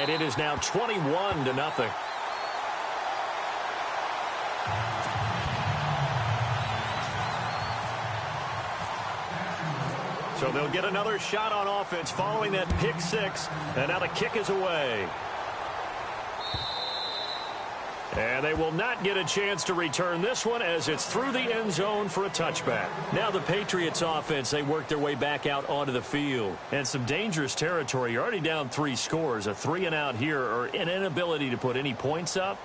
And it is now 21-0. So they'll get another shot on offense following that pick six. And now the kick is away. And they will not get a chance to return this one as it's through the end zone for a touchback. Now the Patriots offense, they work their way back out onto the field. And some dangerous territory. You're already down 3 scores. A 3-and-out here or an inability to put any points up.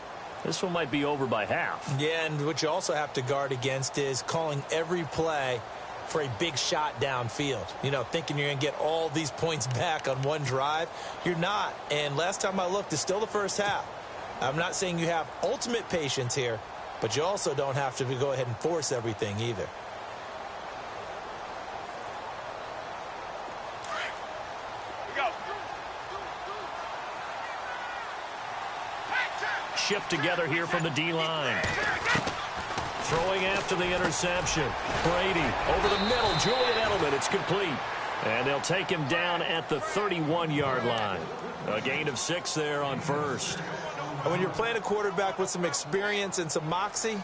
This one might be over by half. Yeah, and what you also have to guard against is calling every play for a big shot downfield. You know, thinking you're going to get all these points back on one drive. You're not. And last time I looked, it's still the first half. I'm not saying you have ultimate patience here, but you also don't have to go ahead and force everything either. Shift together here from the D-line. Throwing after the interception. Brady over the middle. Julian Edelman. It's complete. And they'll take him down at the 31-yard line. A gain of 6 there on first. And when you're playing a quarterback with some experience and some moxie,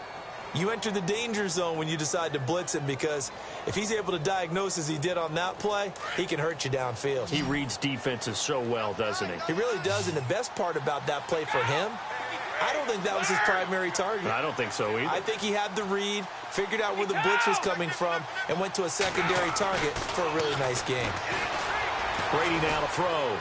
you enter the danger zone when you decide to blitz him, because if he's able to diagnose as he did on that play, he can hurt you downfield. He reads defenses so well, doesn't he? He really does, and the best part about that play for him, I don't think that was his primary target. I don't think so either. I think he had the read, figured out where the blitz was coming from, and went to a secondary target for a really nice game. Brady now to throw.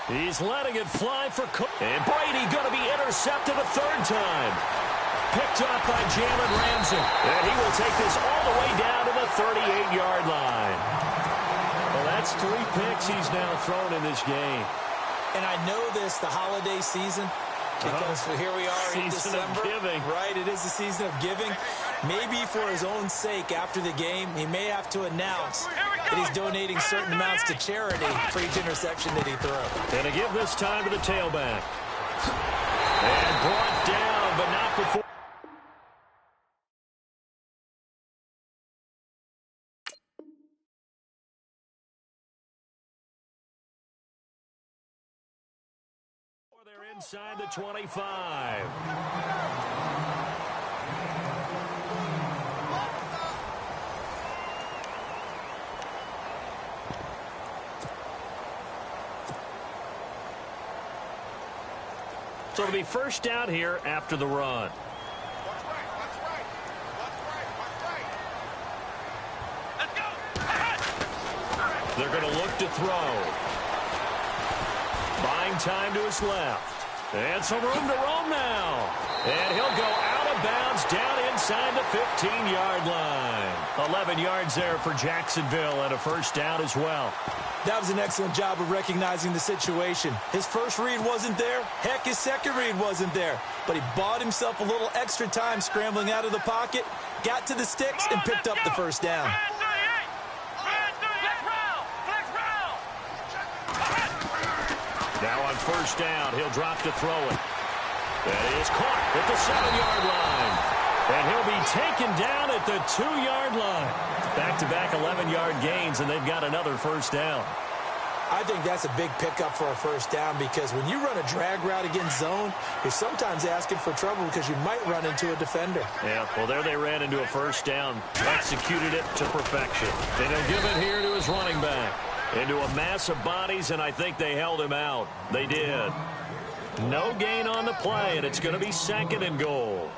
He's letting it fly for Cook. And Brady going to be intercepted a 3rd time. Picked up by Jalen Ramsey. And he will take this all the way down to the 38-yard line. Well, that's 3 picks he's now thrown in this game. And I know this, the holiday season, because here we are in December. Season of giving. Right, it is the season of giving. Maybe for his own sake after the game, he may have to announce that he's donating certain amounts to charity for each interception that he throws. And to give this time to the tailback. And brought down, but not before. They're inside the 25. So it'll be first down here after the run. They're going to look to throw. Buying time to his left. And some room to roam now. And he'll go out of bounds down inside the 15-yard line. 11 yards there for Jacksonville and a first down as well. That was an excellent job of recognizing the situation. His first read wasn't there. Heck, his second read wasn't there. But he bought himself a little extra time scrambling out of the pocket, got to the sticks, and picked up the first down. Now on first down, he'll drop to throw it. That is caught at the 7-yard line. And he'll be taken down at the 2-yard line. Back-to-back 11-yard gains, and they've got another first down. I think that's a big pickup for a first down, because when you run a drag route against zone, you're sometimes asking for trouble because you might run into a defender. Yeah, well, there they ran into a first down. Executed it to perfection. And he'll give it here to his running back. Into a mass of bodies, and I think they held him out. They did. No gain on the play, and it's going to be 2nd and goal.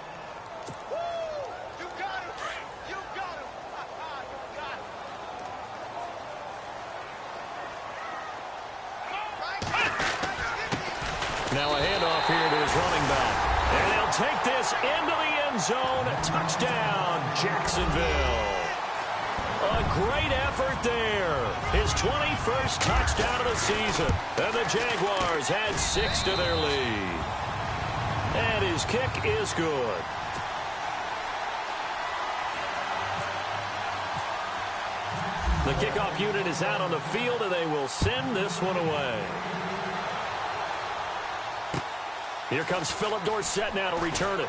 Now a handoff here to his running back. And they'll take this into the end zone. Touchdown, Jacksonville. A great effort there. His 21st touchdown of the season. And the Jaguars add 6 to their lead. And his kick is good. The kickoff unit is out on the field, and they will send this one away. Here comes Philip Dorsett now to return it.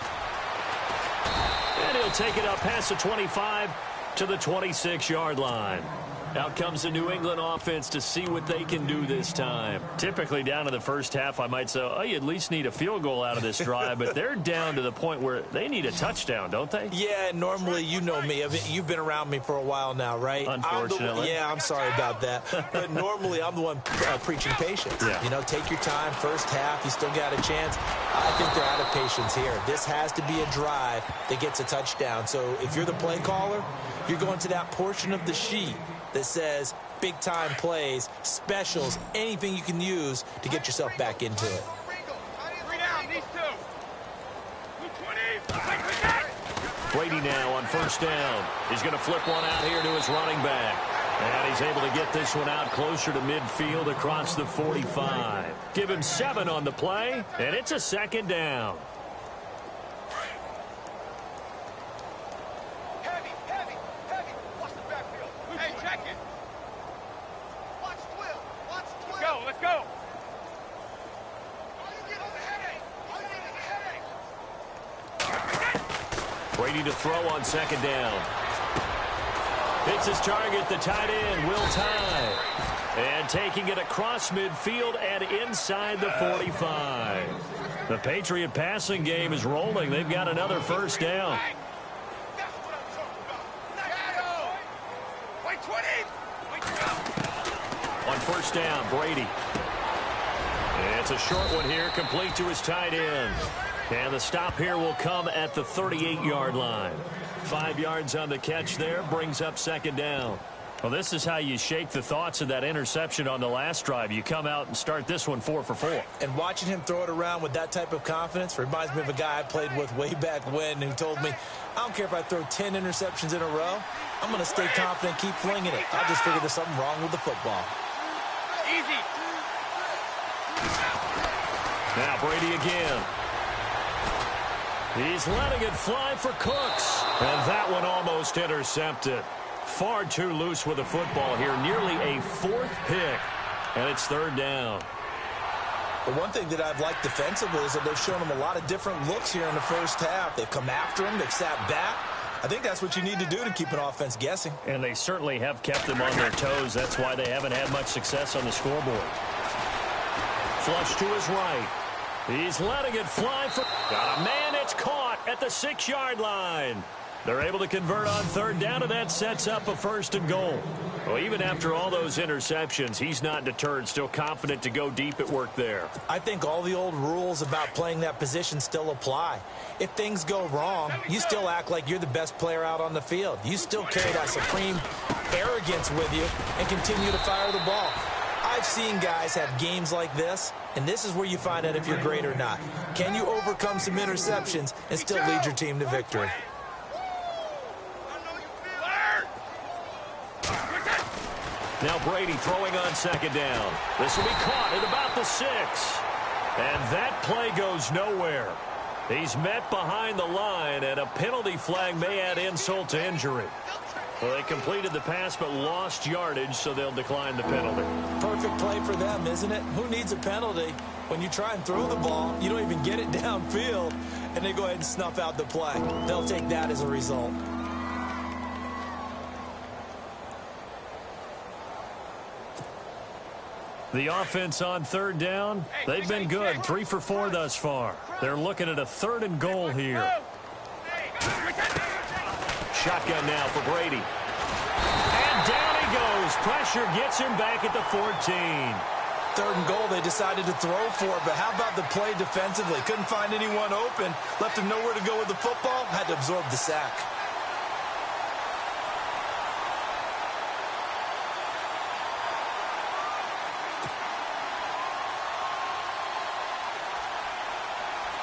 And he'll take it up past the 25 to the 26-yard line. Out comes the New England offense to see what they can do this time. Typically down to the first half, I might say, oh, you at least need a field goal out of this drive, but they're down to the point where they need a touchdown, don't they? Yeah, normally, you know me. You've been around me for a while now, right? Unfortunately. I'm sorry about that. But normally, I'm the one preaching patience. Yeah. You know, take your time. First half, you still got a chance. I think they're out of patience here. This has to be a drive that gets a touchdown. So if you're the play caller, you're going to that portion of the sheet that says big-time plays, specials, anything you can use to get yourself back into it. Brady now on first down. He's going to flip one out here to his running back. And he's able to get this one out closer to midfield across the 45. Give him 7 on the play, and it's a second down. Brady to throw on second down. Hits his target, the tight end, Will Tye. And taking it across midfield and inside the 45. The Patriot passing game is rolling. They've got another first down. On first down, Brady. And it's a short one here, complete to his tight end. And the stop here will come at the 38-yard line. 5 yards on the catch there, brings up second down. Well, this is how you shake the thoughts of that interception on the last drive. You come out and start this one 4 for 4. And watching him throw it around with that type of confidence reminds me of a guy I played with way back when who told me, I don't care if I throw 10 interceptions in a row. I'm going to stay confident, keep flinging it. I just figured there's something wrong with the football. Easy. Now Brady again. He's letting it fly for Cooks. And that one almost intercepted. Far too loose with the football here. Nearly a 4th pick. And it's third down. The one thing that I've liked defensively is that they've shown him a lot of different looks here in the first half. They've come after him. They've sat back. I think that's what you need to do to keep an offense guessing. And they certainly have kept them on their toes. That's why they haven't had much success on the scoreboard. Flush to his right. He's letting it fly for... Got a man, it's caught at the 6-yard line. They're able to convert on third down, and that sets up a 1st and goal. Well, even after all those interceptions, he's not deterred, still confident to go deep at work there. I think all the old rules about playing that position still apply. If things go wrong, you still act like you're the best player out on the field. You still carry that supreme arrogance with you and continue to fire the ball. I've seen guys have games like this, and this is where you find out if you're great or not. Can you overcome some interceptions and still lead your team to victory? Now Brady throwing on second down. This will be caught at about the 6. And that play goes nowhere. He's met behind the line, and a penalty flag may add insult to injury. Well, they completed the pass but lost yardage, so they'll decline the penalty. Perfect play for them, isn't it? Who needs a penalty? When you try and throw the ball, you don't even get it downfield, and they go ahead and snuff out the play. They'll take that as a result. The offense on third down, they've been good. 3 for 4 thus far. They're looking at a 3rd and goal here. Shotgun now for Brady. And down he goes. Pressure gets him back at the 14. 3rd and goal, they decided to throw for it, but how about the play defensively? Couldn't find anyone open. Left him nowhere to go with the football. Had to absorb the sack.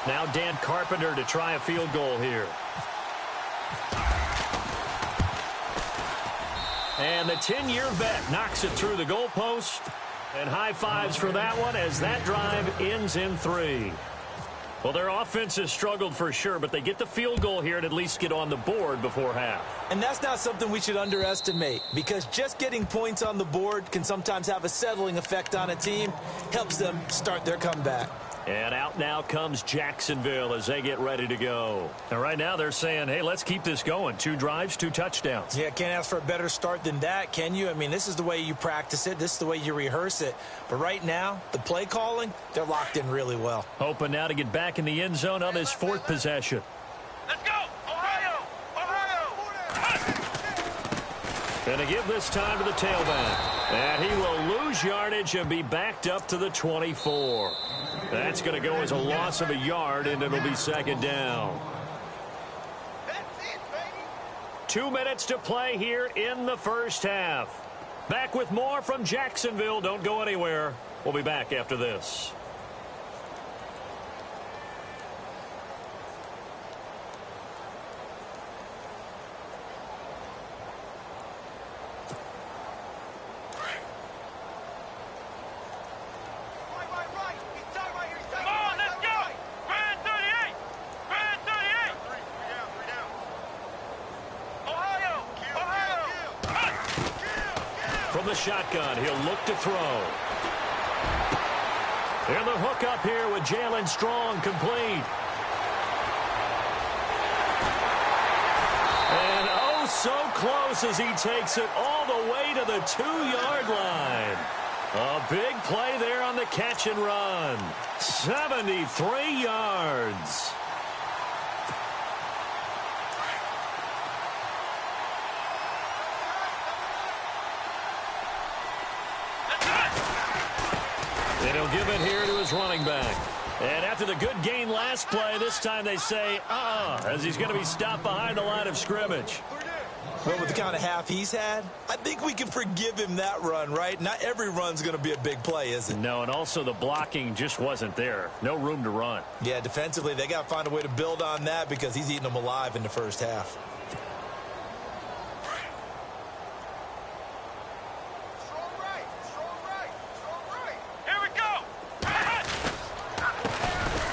Now Dan Carpenter to try a field goal here. And the 10-year vet knocks it through the goalpost. And high fives for that one as that drive ends in 3. Well, their offense has struggled for sure, but they get the field goal here and at least get on the board before half. And that's not something we should underestimate, because just getting points on the board can sometimes have a settling effect on a team. Helps them start their comeback. And out now comes Jacksonville as they get ready to go. And right now they're saying, hey, let's keep this going. 2 drives, 2 touchdowns. Yeah, can't ask for a better start than that, can you? I mean, this is the way you practice it. This is the way you rehearse it. But right now, the play calling, they're locked in really well. Hoping now to get back in the end zone on his 4th possession. Let's go! Ohio! Ohio! And to give this time to the tailback. And he will lose yardage and be backed up to the 24. That's going to go as a loss of a yard, and it'll be 2nd down. That's it, baby! 2 minutes to play here in the first half. Back with more from Jacksonville. Don't go anywhere. We'll be back after this. From the shotgun, he'll look to throw. And the hook up here with Jalen Strong complete. And oh, so close as he takes it all the way to the 2-yard line. A big play there on the catch and run. 73 yards. And he'll give it here to his running back. And after the good gain last play, this time they say, as he's going to be stopped behind the line of scrimmage. Well, with the kind of half he's had, I think we can forgive him that run, right? Not every run's going to be a big play, is it? No, and also the blocking just wasn't there. No room to run. Yeah, defensively, they got to find a way to build on that because he's eating them alive in the first half.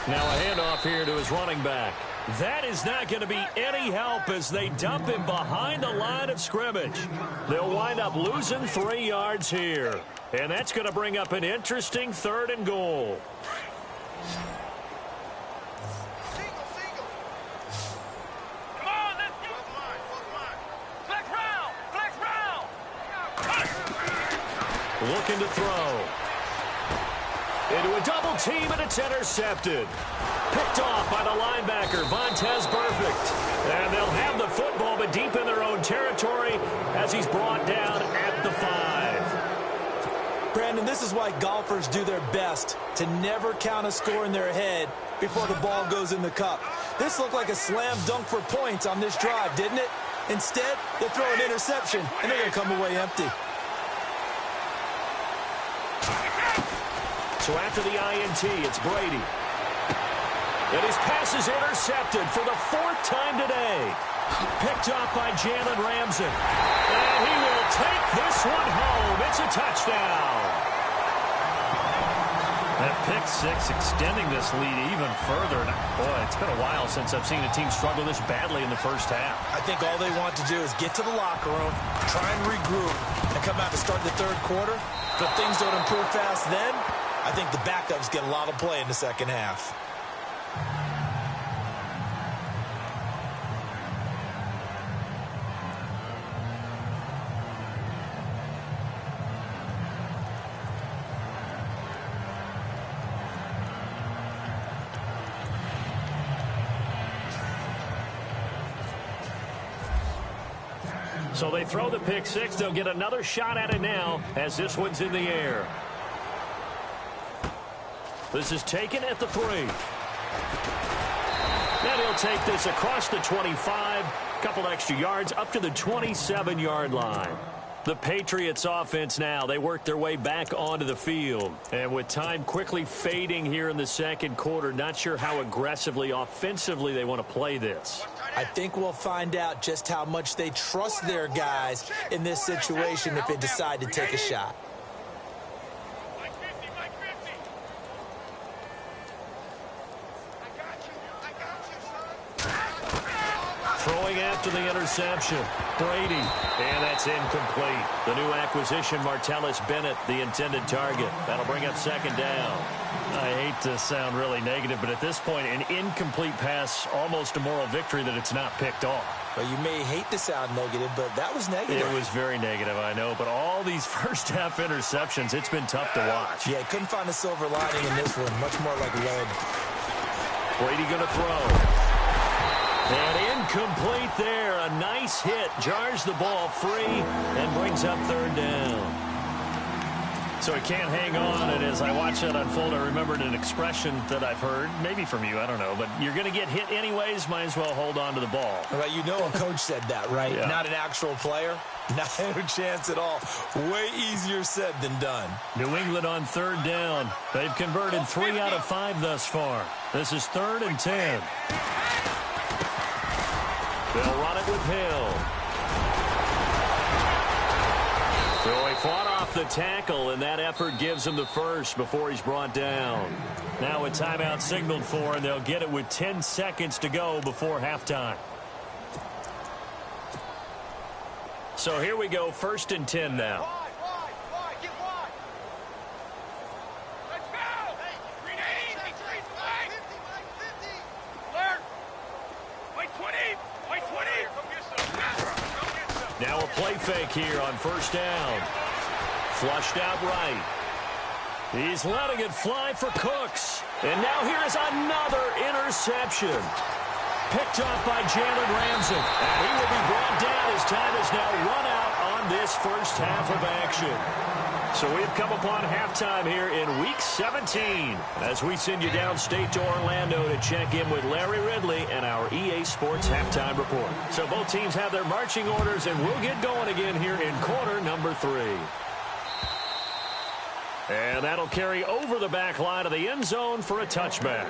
Now a handoff here to his running back. That is not going to be any help as they dump him behind the line of scrimmage. They'll wind up losing 3 yards here. And that's going to bring up an interesting 3rd and goal. Come on, let's go! Flex round! Looking to throw. Into a double team, and it's intercepted. Picked off by the linebacker, Vontaze Burfict. And they'll have the football, but deep in their own territory as he's brought down at the 5. Brandon, this is why golfers do their best to never count a score in their head before the ball goes in the cup. This looked like a slam dunk for points on this drive, didn't it? Instead, they throw an interception, and they're going to come away empty. So after the INT, it's Brady. And his pass is intercepted for the 4th time today. Picked off by Jalen Ramsey. And he will take this one home. It's a touchdown. That pick 6 extending this lead even further. Boy, it's been a while since I've seen a team struggle this badly in the first half. I think all they want to do is get to the locker room, try and regroup, and come out to start the 3rd quarter. If things don't improve fast then, I think the backups get a lot of play in the second half. So they throw the pick 6. They'll get another shot at it now as this one's in the air. This is taken at the 3. And he'll take this across the 25. Couple extra yards up to the 27-yard line. The Patriots offense now, they work their way back onto the field. And with time quickly fading here in the 2nd quarter, not sure how aggressively, offensively they want to play this. I think we'll find out just how much they trust their guys in this situation if they decide to take a shot. going after the interception. Brady, and that's incomplete. The new acquisition, Martellus Bennett, the intended target. That'll bring up second down. I hate to sound really negative, but at this point, an incomplete pass, almost a moral victory that it's not picked off. Well, you may hate to sound negative, but that was negative. It was very negative, I know, but all these first-half interceptions, it's been tough to watch. Yeah, couldn't find a silver lining in this one. Much more like lead. Brady going to throw. And incomplete there. A nice hit. Jars the ball free and brings up third down. So he can't hang on, and as I watch that unfold, I remembered an expression that I've heard, maybe from you, I don't know, but you're going to get hit anyways, might as well hold on to the ball. Right, you know a coach said that, right? Yeah. Not an actual player. Not a chance at all. Way easier said than done. New England on third down. They've converted 3 out of 5 thus far. This is 3rd and 10. They'll run it with Hill. So he fought off the tackle, and that effort gives him the first before he's brought down. Now a timeout signaled for, and they'll get it with 10 seconds to go before halftime. So here we go, 1st and 10 now. Wide, get wide. Let's go. Hey, 50. Alert. Wait 20. Come get some. Now a play fake here on 1st down. Flushed out right. He's letting it fly for Cooks. And now here's another interception. Picked off by Jalen Ramsey. And he will be brought down. His time is now run out on this first half of action. So we've come upon halftime here in Week 17 as we send you downstate to Orlando to check in with Larry Ridley and our EA Sports Halftime Report. So both teams have their marching orders, and we'll get going again here in quarter number 3. And that'll carry over the back line of the end zone for a touchback.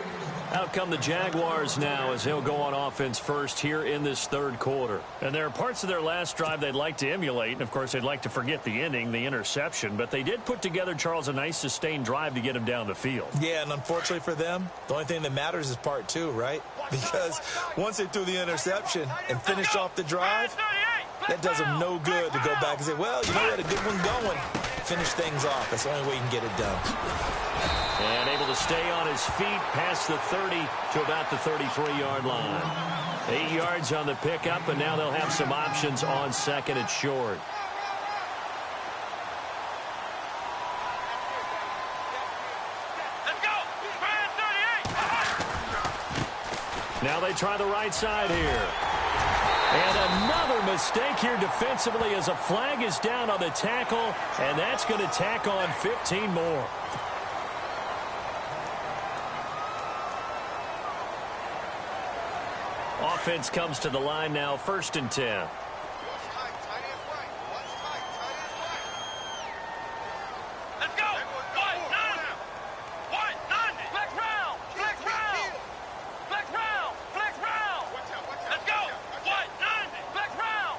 Out come the Jaguars now as they'll go on offense first here in this 3rd quarter. And there are parts of their last drive they'd like to emulate. And, of course, they'd like to forget the ending, the interception. But they did put together, Charles, a nice sustained drive to get him down the field. Yeah, and unfortunately for them, the only thing that matters is part 2, right? Because once they threw the interception and finished off the drive, that does them no good to go back and say, well, you know, we had a good one going. Finish things off. That's the only way you can get it done. And able to stay on his feet past the 30 to about the 33-yard line. 8 yards on the pickup, and now they'll have some options on 2nd and short. Let's go. 38. Now they try the right side here. And another mistake here defensively as a flag is down on the tackle, and that's going to tack on 15 more. Offense comes to the line now, 1st and 10. Let's go. Wide, none. Flex round. Let's go. Wide, none. Flex round.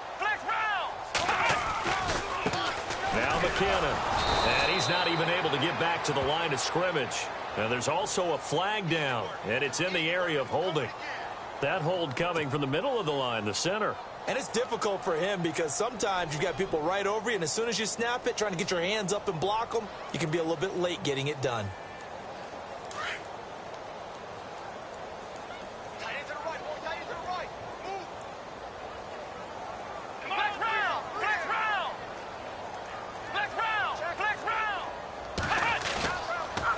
Now McKinnon. And he's not even able to get back to the line of scrimmage. Now there's also a flag down, and it's in the area of holding. That hold coming from the middle of the line, the center. And it's difficult for him because sometimes you've got people right over you, and as soon as you snap it, trying to get your hands up and block them, you can be a little bit late getting it done. Tight end to the right. Move. Flex round.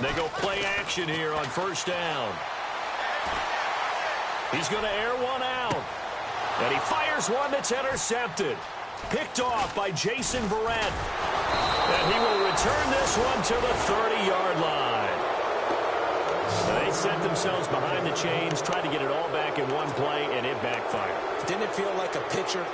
They go play action here on 1st down. He's going to air one out. And he fires one that's intercepted. Picked off by Jason Verrett. And he will return this one to the 30-yard line. They set themselves behind the chains, tried to get it all back in one play, and it backfired. Didn't it feel like a pitcher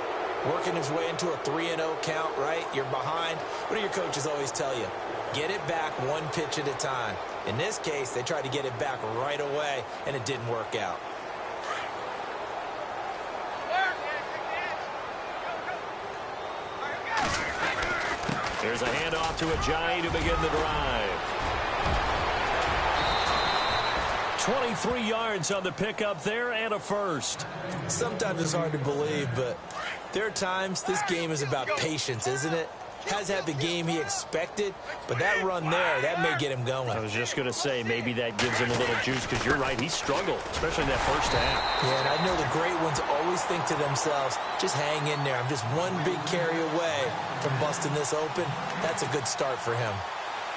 working his way into a 3-0 count, right? You're behind. What do your coaches always tell you? Get it back one pitch at a time. In this case, they tried to get it back right away, and it didn't work out. There's a handoff to Ajayi to begin the drive. 23 yards on the pickup there and a first. Sometimes it's hard to believe, but there are times this game is about patience, isn't it? Has had the game he expected, but that run there, that may get him going. I was just going to say, maybe that gives him a little juice, because you're right, he struggled, especially in that first half. Yeah, and I know the great ones always think to themselves, just hang in there. I'm just one big carry away from busting this open. That's a good start for him.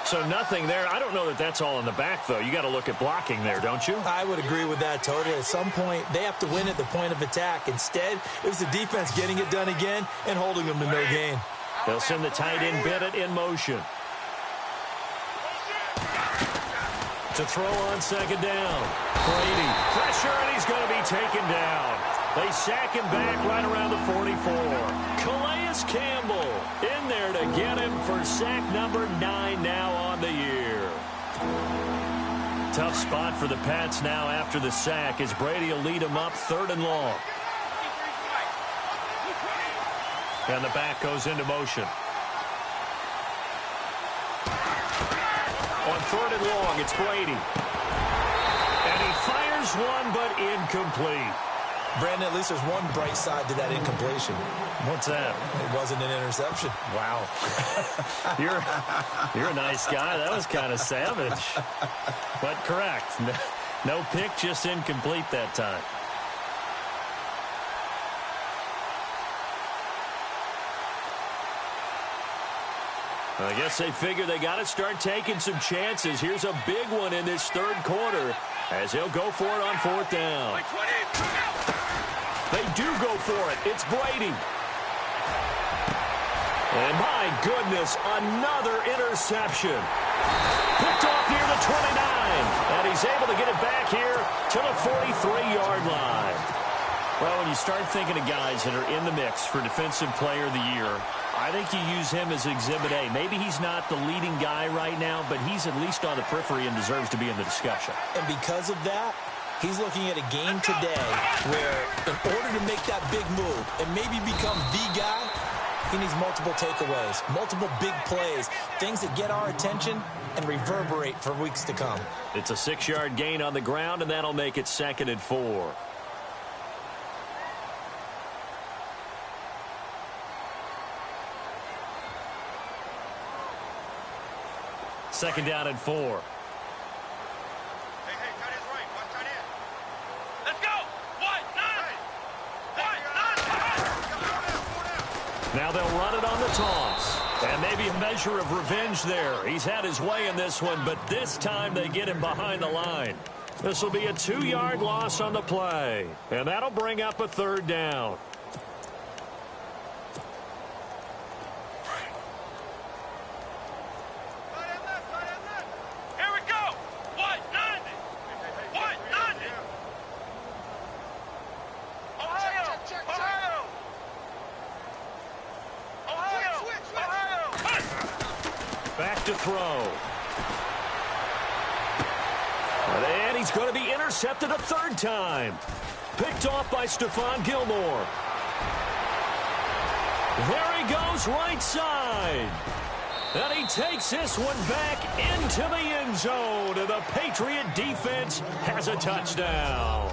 So nothing there. I don't know that that's all in the back, though. You got to look at blocking there, don't you? I would agree with that totally. At some point, they have to win at the point of attack. Instead, it was the defense getting it done again and holding them to no gain. They'll send the tight end Bennett in motion. To throw on second down. Brady. Pressure, and he's going to be taken down. They sack him back right around the 44. Calais Campbell in there to get him for sack number 9 now on the year. Tough spot for the Pats now after the sack as Brady will lead him up 3rd and long. And the back goes into motion. On 3rd and long, it's Brady. And he fires one, but incomplete. Brandon, at least there's one bright side to that incompletion. What's that? It wasn't an interception. Wow. You're a nice guy. That was kind of savage. But correct. No pick, just incomplete that time. I guess they figure they got to start taking some chances. Here's a big one in this 3rd quarter as they'll go for it on 4th down. They do go for it. It's Brady. And my goodness, another interception. Picked off near the 29. And he's able to get it back here to the 43-yard line. Well, when you start thinking of guys that are in the mix for Defensive Player of the Year, I think you use him as Exhibit A. Maybe he's not the leading guy right now, but he's at least on the periphery and deserves to be in the discussion. And because of that, he's looking at a game today where in order to make that big move and maybe become the guy, he needs multiple takeaways, multiple big plays, things that get our attention and reverberate for weeks to come. It's a 6-yard gain on the ground, and that'll make it 2nd and 4. Second down and 4. Hey, tight end's right. Watch tight end. Let's go. 1, 9. Now they'll run it on the toss. And maybe a measure of revenge there. He's had his way in this one, but this time they get him behind the line. This will be a 2-yard loss on the play. And that'll bring up a 3rd down. Here we go. 190. 190. Ohio. Ohio. Ohio. Ohio. Back to throw. And he's going to be intercepted a 3rd time. Picked off by Stephon Gilmore. There he goes right side. And he takes this one back into the end zone. And the Patriot defense has a touchdown.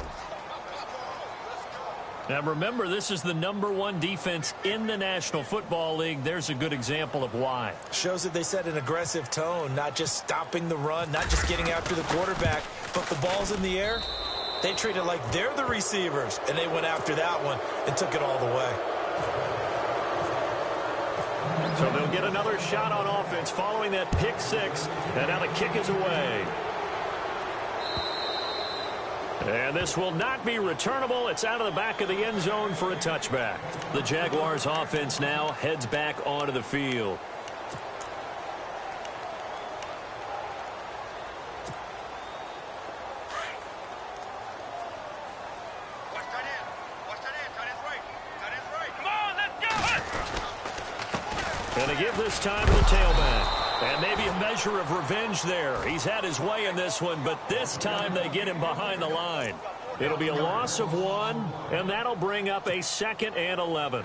Now remember, this is the #1 defense in the National Football League. There's a good example of why. Shows that they set an aggressive tone, not just stopping the run, not just getting after the quarterback, but the ball's in the air. They treat it like they're the receivers, and they went after that one and took it all the way. So they'll get another shot on offense following that pick 6, and now the kick is away. And this will not be returnable. It's out of the back of the end zone for a touchback. The Jaguars offense now heads back onto the field. Watch tight end. Watch tight end. Tight end's right. Tight end's right. Come on, let's go. And they give this time to the tailback. And maybe a measure of revenge there. He's had his way in this one, but this time they get him behind the line. It'll be a loss of 1, and that'll bring up a 2nd and 11.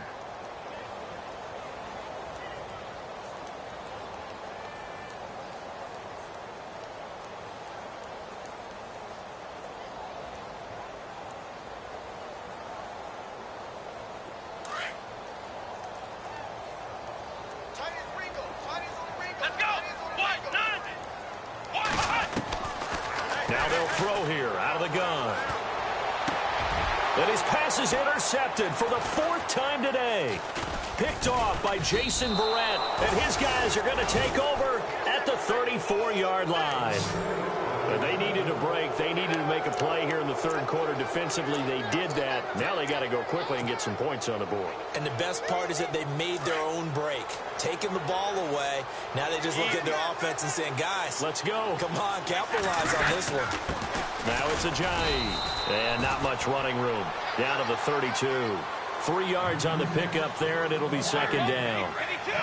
Now they'll throw here out of the gun. And his pass is intercepted for the 4th time today. Picked off by Jason Verrett. And his guys are going to take over at the 34-yard line. But they needed a break. They needed to make a play here in the 3rd quarter. Defensively, they did that. Now they got to go quickly and get some points on the board. And the best part is that they made their own break. Taking the ball away. Now they just look at their offense and saying, guys, let's go. Come on, capitalize on this one. Now it's a jags. And not much running room. Down to the 32. 3 yards on the pickup there, and it'll be 2nd down.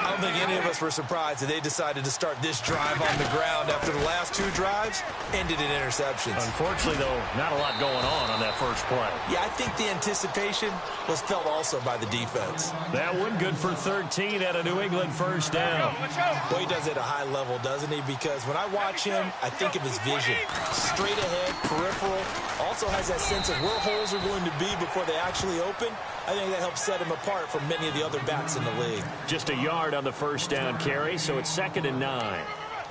I don't think any of us were surprised that they decided to start this drive on the ground after the last 2 drives ended in interceptions. Unfortunately, though, not a lot going on that first play. Yeah, I think the anticipation was felt also by the defense. That one good for 13 at a New England 1st down. Boy, he does it at a high level, doesn't he? Because when I watch him, I think of his vision. Straight ahead, peripheral. Also has that sense of where holes are going to be before they actually open. I think that helps set him apart from many of the other backs in the league. Just a yard on the 1st down carry, so it's 2nd and 9.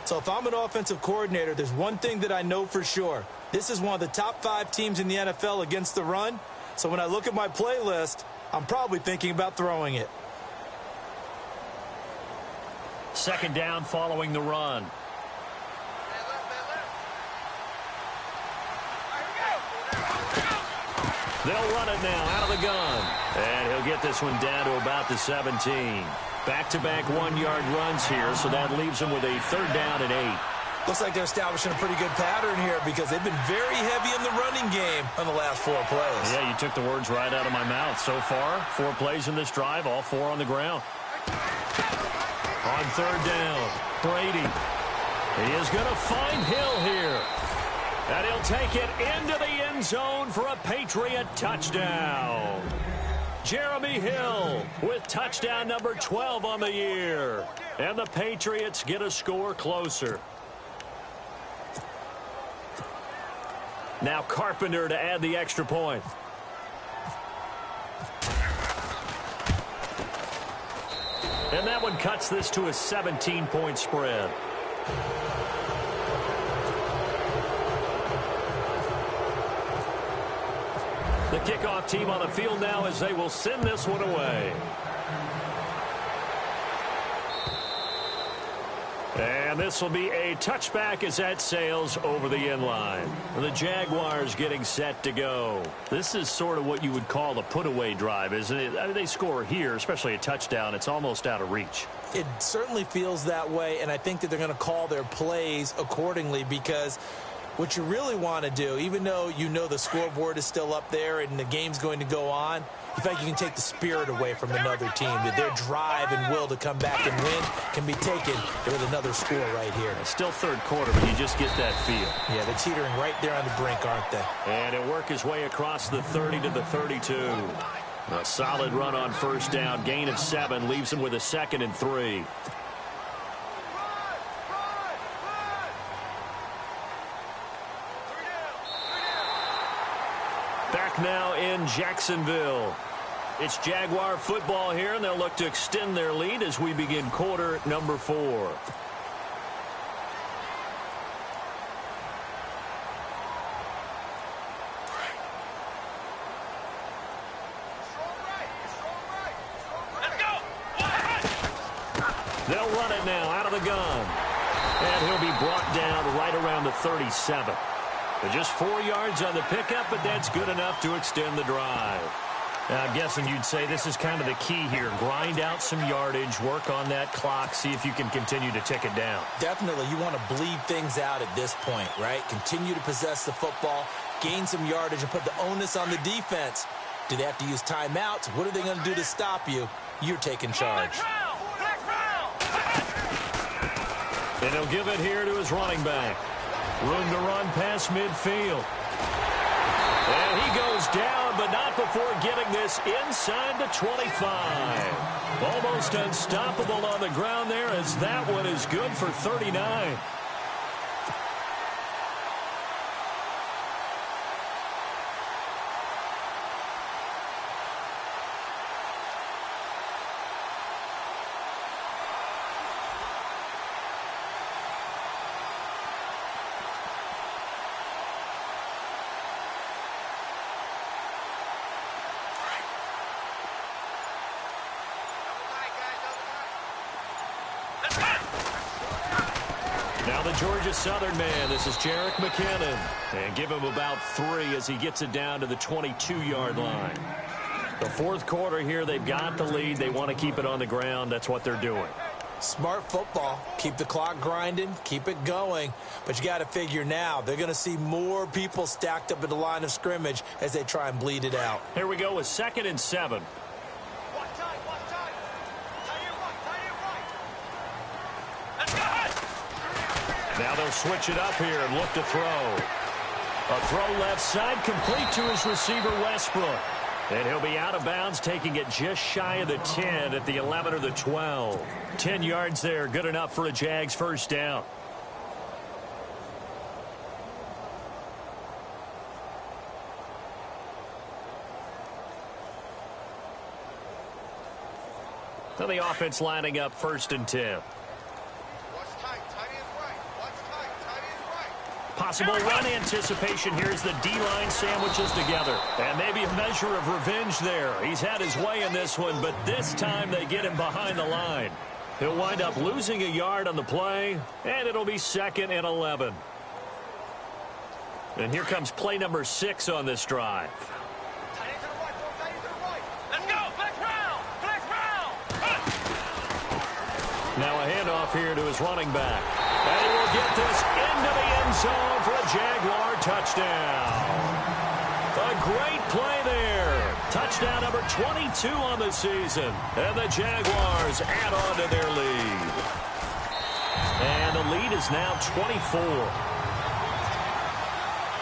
So if I'm an offensive coordinator, there's one thing that I know for sure. This is one of the top 5 teams in the NFL against the run. So when I look at my playlist, I'm probably thinking about throwing it. 2nd down following the run. They'll run it now out of the gun. And he'll get this one down to about the 17. Back-to-back 1-yard runs here, so that leaves him with a 3rd down and 8. Looks like they're establishing a pretty good pattern here because they've been very heavy in the running game on the last 4 plays. Yeah, you took the words right out of my mouth. So far, 4 plays in this drive, all 4 on the ground. On 3rd down, Brady. He is going to find Hill here. And he'll take it into the end zone for a Patriot touchdown. Jeremy Hill with touchdown number 12 on the year. And the Patriots get a score closer. Now Carpenter to add the extra point. And that one cuts this to a 17-point spread. The kickoff team on the field now as they will send this one away. And this will be a touchback as that sails over the end line. The Jaguars getting set to go. This is sort of what you would call a put-away drive, isn't it? I mean, they score here, especially a touchdown. It's almost out of reach. It certainly feels that way, and I think that they're going to call their plays accordingly because what you really want to do, even though you know the scoreboard is still up there and the game's going to go on, in fact, you can take the spirit away from another team. That their drive and will to come back and win can be taken with another score right here. It's still 3rd quarter, but you just get that feel. Yeah, they're teetering right there on the brink, aren't they? And he'll work his way across the 30 to the 32. A solid run on 1st down. Gain of 7 leaves him with a 2nd and 3. Back now in Jacksonville. It's Jaguar football here, and they'll look to extend their lead as we begin quarter number 4. They'll run it now out of the gun. And he'll be brought down right around the 37. Just 4 yards on the pickup, but that's good enough to extend the drive. Now, I'm guessing you'd say this is kind of the key here. Grind out some yardage, work on that clock, see if you can continue to tick it down. Definitely. You want to bleed things out at this point, right? Continue to possess the football, gain some yardage, and put the onus on the defense. Do they have to use timeouts? What are they going to do to stop you? You're taking charge. And he'll give it here to his running back. Room to run past midfield. And he goes down, but not before getting this inside the 25. Almost unstoppable on the ground there, as that one is good for 39. Now the Georgia Southern man, this is Jerick McKinnon. And give him about 3 as he gets it down to the 22-yard line. The fourth quarter here, they've got the lead. They want to keep it on the ground. That's what they're doing. Smart football. Keep the clock grinding. Keep it going. But you got to figure now, they're going to see more people stacked up at the line of scrimmage as they try and bleed it out. Here we go with 2nd and 7. Now they'll switch it up here and look to throw. A throw left side, complete to his receiver, Westbrook. And he'll be out of bounds, taking it just shy of the 10 at the 11 or the 12. 10 yards there, good enough for a Jags first down. Now the offense lining up 1st and 10. Possible run anticipation. Here's the D-line sandwiches together. And maybe a measure of revenge there. He's had his way in this one, but this time they get him behind the line. He'll wind up losing a yard on the play, and it'll be 2nd and 11. And here comes play number 6 on this drive. Now a handoff here to his running back. And he will get this into the end zone for a Jaguar touchdown. A great play there. Touchdown number 22 on the season. And the Jaguars add on to their lead. And the lead is now 24.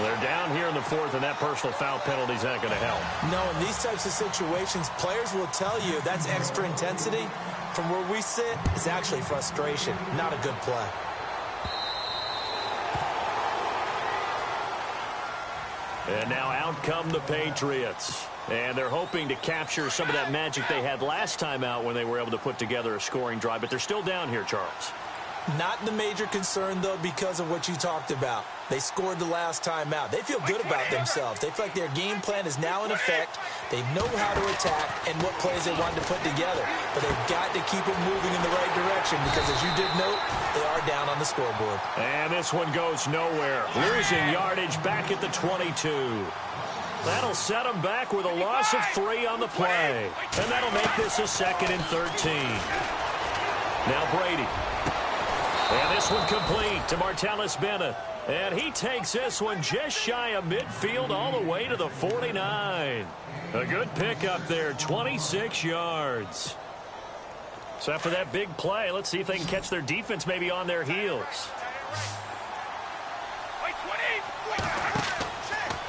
They're down here in the 4th, and that personal foul penalty is not going to help. No, in these types of situations, players will tell you that's extra intensity. From where we sit, it's actually frustration, not a good play. And now out come the Patriots. And they're hoping to capture some of that magic they had last time out when they were able to put together a scoring drive. But they're still down here, Charles. Not the major concern, though, because of what you talked about. They scored the last time out. They feel good about themselves. They feel like their game plan is now in effect. They know how to attack and what plays they want to put together. But they've got to keep it moving in the right direction because, as you did note, they are down on the scoreboard. And this one goes nowhere. Losing yardage back at the 22. That'll set them back with a loss of 3 on the play. And that'll make this a 2nd and 13. Now Brady. And this one complete to Martellus Bennett. And he takes this one just shy of midfield all the way to the 49. A good pickup there, 26 yards. So after that big play, let's see if they can catch their defense maybe on their heels.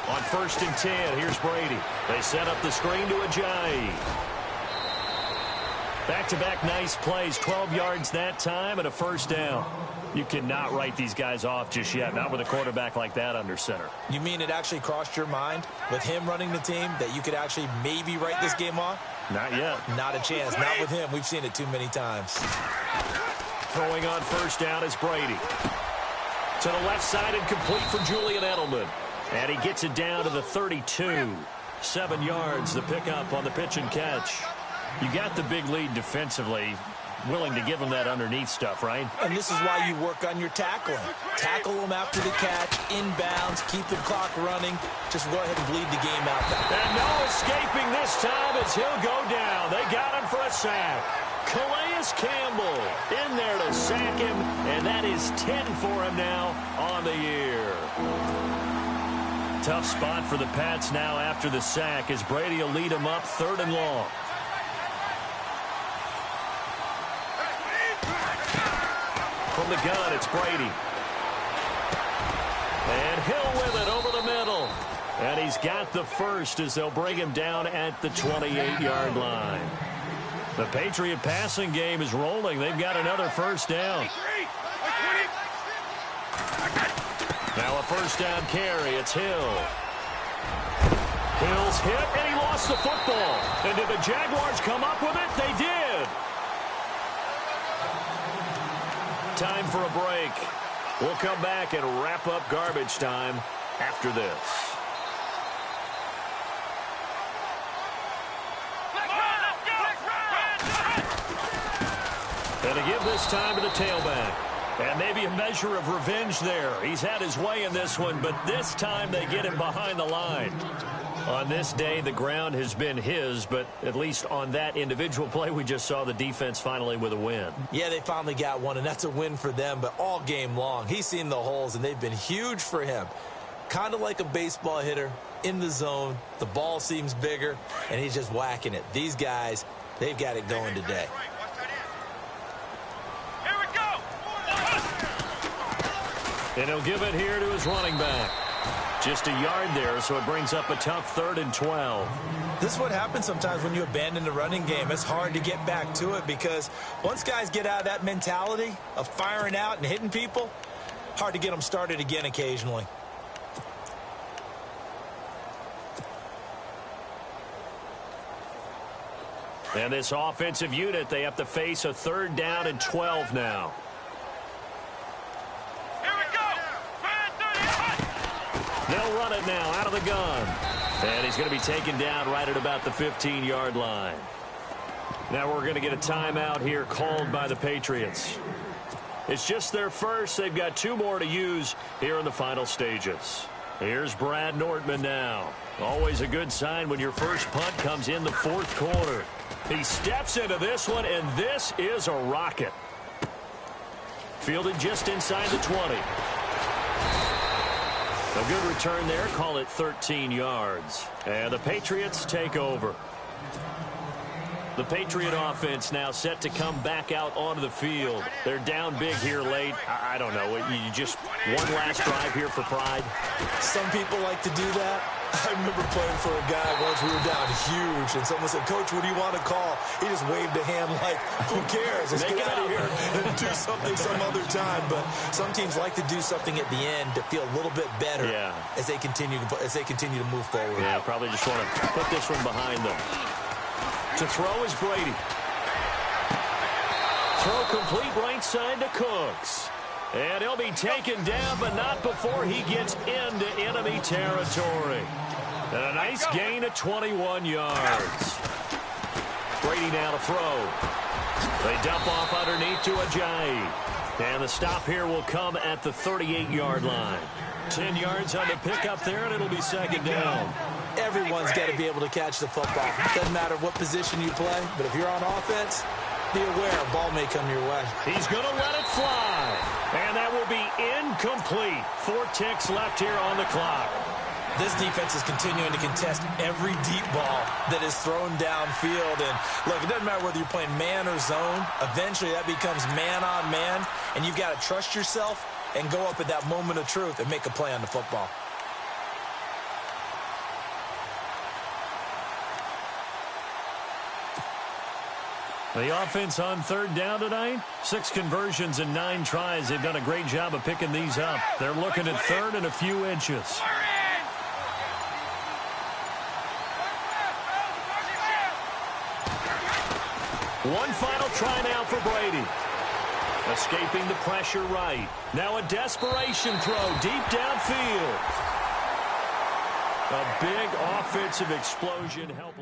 On 1st and 10, here's Brady. They set up the screen to Ajayi. Back-to-back nice plays, 12 yards that time and a first down. You cannot write these guys off just yet, not with a quarterback like that under center. You mean it actually crossed your mind with him running the team that you could actually maybe write this game off? Not yet. Not a chance. Not with him. We've seen it too many times. Throwing on first down is Brady. To the left side and complete for Julian Edelman. And he gets it down to the 32. 7 yards, the pickup on the pitch and catch. You got the big lead defensively. Willing to give them that underneath stuff, right? And this is why you work on your tackling. Tackle them after the catch, inbounds, keep the clock running. Just go ahead and bleed the game out. And no escaping this time as he'll go down. They got him for a sack. Calais Campbell in there to sack him, and that is 10 for him now on the year. Tough spot for the Pats now after the sack as Brady will lead them up 3rd and long. From the gun, it's Brady. And Hill with it over the middle. And he's got the first as they'll bring him down at the 28-yard line. The Patriot passing game is rolling. They've got another first down. Now a first down carry. It's Hill. Hill's hit, and he lost the football. And did the Jaguars come up with it? They did. Time for a break. We'll come back and wrap up garbage time after this. And to give this time to the tailback. And maybe a measure of revenge there. He's had his way in this one, but this time they get him behind the line. On this day, the ground has been his, but at least on that individual play, we just saw the defense finally with a win. Yeah, they finally got one, and that's a win for them, but all game long, he's seen the holes, and they've been huge for him. Kind of like a baseball hitter in the zone. The ball seems bigger, and he's just whacking it. These guys, they've got it going today. And he'll give it here to his running back. Just a yard there, so it brings up a tough 3rd and 12. This is what happens sometimes when you abandon the running game. It's hard to get back to it because once guys get out of that mentality of firing out and hitting people, hard to get them started again occasionally. And this offensive unit, they have to face a 3rd down and 12 now. They'll run it now out of the gun. And he's going to be taken down right at about the 15-yard line. Now we're going to get a timeout here called by the Patriots. It's just their first. They've got 2 more to use here in the final stages. Here's Brad Nortman now. Always a good sign when your first punt comes in the 4th quarter. He steps into this one, and this is a rocket. Fielded just inside the 20. A good return there. Call it 13 yards. And the Patriots take over. The Patriot offense now set to come back out onto the field. They're down big here late. I don't know. You just one last drive here for pride. Some people like to do that. I remember playing for a guy once. We were down huge, and someone said, "Coach, what do you want to call?" He just waved a hand like, "Who cares? Let's get out of here and do something some other time." But some teams like to do something at the end to feel a little bit better as they continue to move forward. Yeah, probably just want to put this one behind them. To throw is Brady. Throw complete right side to Cooks. And he'll be taken down, but not before he gets into enemy territory. And a nice gain of 21 yards. Brady now to throw. They dump off underneath to Ajayi. And the stop here will come at the 38-yard line. 10 yards on the pickup there, and it'll be 2nd down. Everyone's got to be able to catch the football. Doesn't matter what position you play, but if you're on offense, be aware a ball may come your way. He's going to let it fly. And that will be incomplete. 4 ticks left here on the clock. This defense is continuing to contest every deep ball that is thrown downfield. And look, it doesn't matter whether you're playing man or zone. Eventually that becomes man on man. And you've got to trust yourself and go up at that moment of truth and make a play on the football. The offense on 3rd down tonight, 6 conversions and 9 tries. They've done a great job of picking these up. They're looking at 3rd and a few inches. One final try now for Brady. Escaping the pressure right. Now a desperation throw deep downfield. A big offensive explosion help.